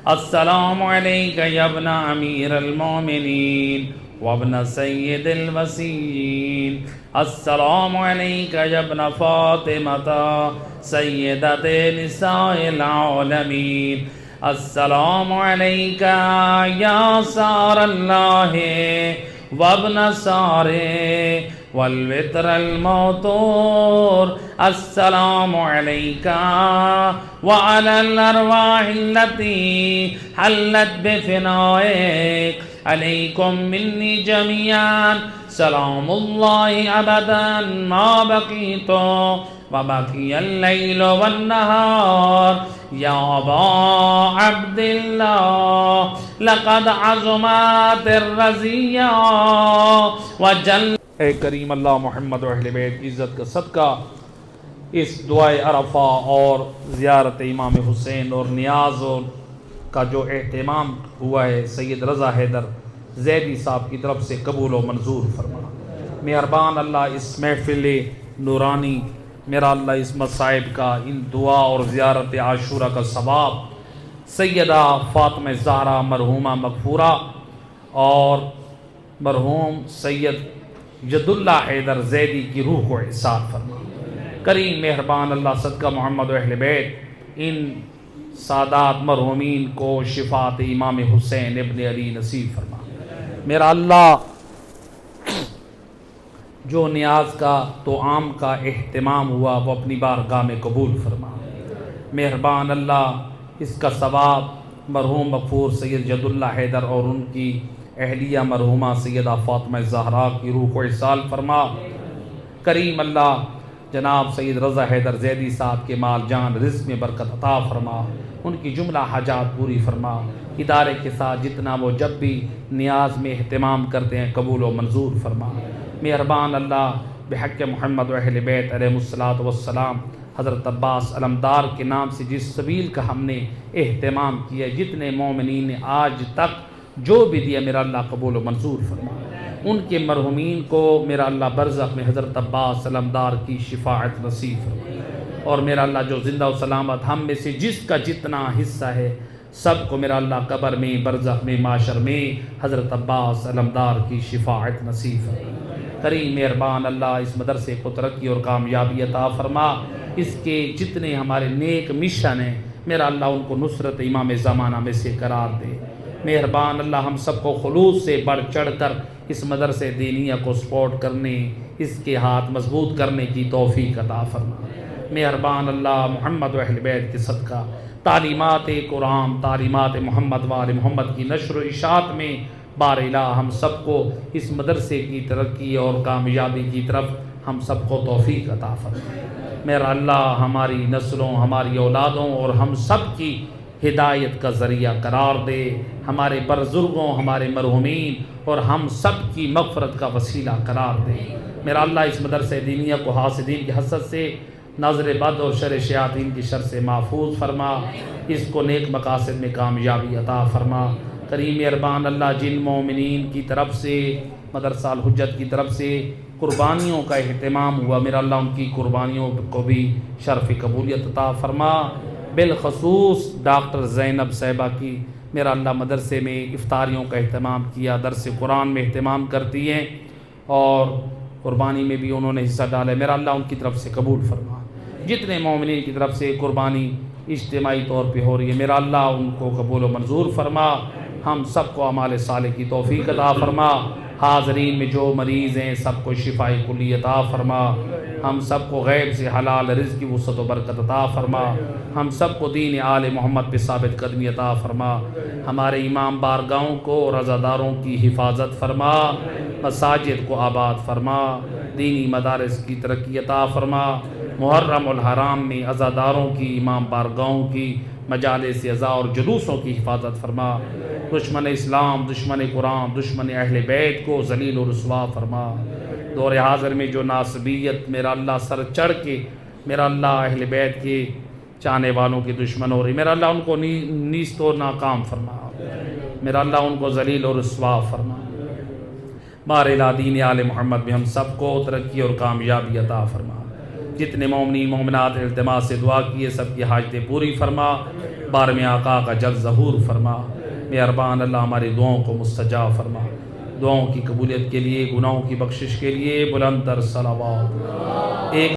السلام علیک یا ابن امیر المومنین وابن سید الوسیین، السلام علیک یا ابن فاطمۃ سیدۃ نساء العالمین، السلام علیک یا سار اللہ وابن سار والوتر الموتور، السلام علیک وعلی الارواح التي حلت بفنائک، علیکم منی جمیعا سلام اللہ ابدا ما بقیت وبقی اللیل والنہار، یا ابا عبداللہ لقد عظمت الرضیہ وجل۔ اے کریم اللہ محمد و اہل بیت کی عزت کا صدقہ، اس دعائے عرفہ اور زیارت امام حسین اور نیاز کا جو اہتمام ہوا ہے سید رضا حیدر زیدی صاحب کی طرف سے قبول و منظور فرما۔ مہربان اللہ اس محفل نورانی، میرا اللہ اس مصائب کا، ان دعا اور زیارت عاشورہ کا ثواب سیدہ فاطمہ زہرا مرحومہ مغفورہ اور مرحوم سید جد اللہ حیدر زیدی کی روح کو احسان فرما۔ کریم مہربان اللہ صدقہ محمد و اہل بیت ان سادات مرحومین کو شفاعت امام حسین ابن علی نصیب فرما۔ میرا اللہ جو نیاز کا تو عام کا اہتمام ہوا وہ اپنی بارگاہ میں قبول فرما۔ مہربان اللہ اس کا ثواب مرحوم مغفور سید جد اللہ حیدر اور ان کی اہلیہ مرحومہ سیدہ فاطمہ زہرا کی روح کو احسان فرما۔ کریم اللہ جناب سید رضا حیدر زیدی صاحب کے مال جان رزق میں برکت عطا فرما، ان کی جملہ حاجات پوری فرما۔ ادارے کے ساتھ جتنا وہ جب بھی نیاز میں اہتمام کرتے ہیں قبول و منظور فرما۔ مہربان اللہ بحق محمد و اہل بیت علیہ الصلاۃ والسلام، حضرت عباس علمدار کے نام سے جس سبیل کا ہم نے اہتمام کیا، جتنے مومنین نے آج تک جو بھی دیا میرا اللہ قبول و منظور فرما۔ ان کے مرحومین کو میرا اللہ برزخ میں حضرت عباس علمدار کی شفاعت نصیب فرما، اور میرا اللہ جو زندہ و سلامت ہم میں سے جس کا جتنا حصہ ہے سب کو میرا اللہ قبر میں، برزخ میں، معاشر میں حضرت عباس علمدار کی شفاعت نصیب فرما۔ کریم مہربان اللہ اس مدرسے کو ترقی اور کامیابی عطا فرما، اس کے جتنے ہمارے نیک مشن ہیں میرا اللہ ان کو نصرت امام زمانہ میں سے قرار دے۔ مہربان اللہ ہم سب کو خلوص سے بڑھ چڑھ کر اس مدرسے دینیہ کو سپورٹ کرنے، اس کے ہاتھ مضبوط کرنے کی توفیق عطا فرما۔ مہربان اللہ محمد و اہل بیت کے صدقہ تعلیمات قرآن، تعلیمات محمد و آل محمد کی نشر و اشاعت میں بار الہ ہم سب کو اس مدرسے کی ترقی اور کامیابی کی طرف ہم سب کو توفیق عطا فرما۔ میرا اللہ ہماری نسلوں، ہماری اولادوں اور ہم سب کی ہدایت کا ذریعہ قرار دے، ہمارے بزرگوں، ہمارے مرحومین اور ہم سب کی مغفرت کا وسیلہ قرار دے۔ میرا اللہ اس مدرسہ دینیہ کو حاسدین کی حسد سے، نظر بد اور شر شیاطین کی شر سے محفوظ فرما، اس کو نیک مقاصد میں کامیابی عطا فرما۔ کریم مہربان اللہ جن مومنین کی طرف سے مدرسہ الحجت کی طرف سے قربانیوں کا اہتمام ہوا میرا اللہ ان کی قربانیوں کو بھی شرف قبولیت عطا فرما۔ بالخصوص ڈاکٹر زینب صاحبہ کی میرا اللہ مدرسے میں افطاریوں کا اہتمام کیا، درس قرآن میں اہتمام کرتی ہیں اور قربانی میں بھی انہوں نے حصہ ڈالا، میرا اللہ ان کی طرف سے قبول فرما۔ جتنے مومنین کی طرف سے قربانی اجتماعی طور پہ ہو رہی ہے میرا اللہ ان کو قبول و منظور فرما، ہم سب کو اعمال صالح کی توفیق عطا فرما۔ حاضرین میں جو مریض ہیں سب کو شفاء کلی عطا فرما، ہم سب کو غیب سے حلال رزق کی وسعت و برکت عطا فرما، ہم سب کو دین آل محمد پہ ثابت قدمی عطا فرما، ہمارے امام بارگاہوں کو اور عزاداروں کی حفاظت فرما، مساجد کو آباد فرما، دینی مدارس کی ترقی عطا فرما، محرم الحرام میں عزاداروں کی، امام بارگاہوں کی، مجالس عزا اور جلوسوں کی حفاظت فرما، دشمن اسلام، دشمن قرآن، دشمن اہل بیت کو ذلیل و رسوا فرما۔ دور حاضر میں جو ناصبیت میرا اللہ سر چڑھ کے میرا اللہ اہل بیت کے چاہنے والوں کے دشمن ہو رہی، میرا اللہ ان کو نیست و ناکام فرما، میرا اللہ ان کو ذلیل و رسوا فرما۔ بار الہ دین آل محمد میں ہم سب کو ترقی اور کامیابی عطا فرما۔ جتنے مومنین مومنات التماس سے دعا کیے سب کی حاجتیں پوری فرما، بارہویں آقا کا جلد ظہور فرما۔ مہربان اللہ ہماری دعاؤں کو مستجاب فرما، دعاؤں کی قبولیت کے لیے، گناہوں کی بخشش کے لیے بلند تر صلوات۔ ایک